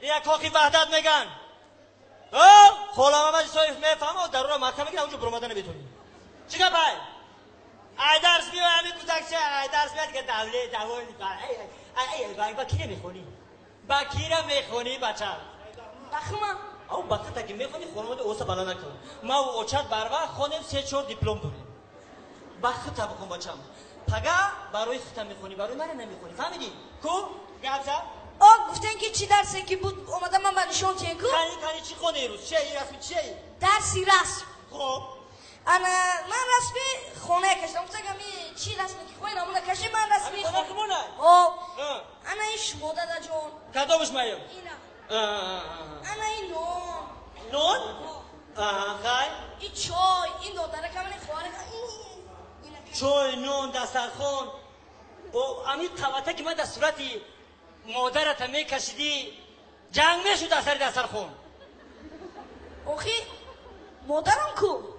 یک کاخی وحدت میگن خلا محمد صاحب میفهمه در رو مکه میگه اونجا برآمدن نمیتونی چیکار پای ای درس میو همین کوچکچه ای درس میاد که ای با کی نمیخونی با کی را میخونی بچه بخما او بخه تا که میخونی خانواده اوسا بلا نکن ما و اوچت بروا خونیم 3-4 دیپلم داریم بخه تا بخون بچم پگا برای خودت میخونی برای من نمیخونی فهمیدی کو گابزا گفتن که چی درسی که بود اومدم من برای شما چه کو کانی چی خونی روز چی رسمی چی درسی رسم خب من رسمی خونه کشتم گفتم که چی رسمی که خونه نمونه کشی من رسمی خونه خونه انا این شما دادا جون کدومش مایم اینا انا این نون خای این چای این دادره که من خواره چای نون دسترخوان و امید قوته که من در صورتی مادرت میکشیدی جنگ میشود اثر دسترخوان اوخی مادرم کو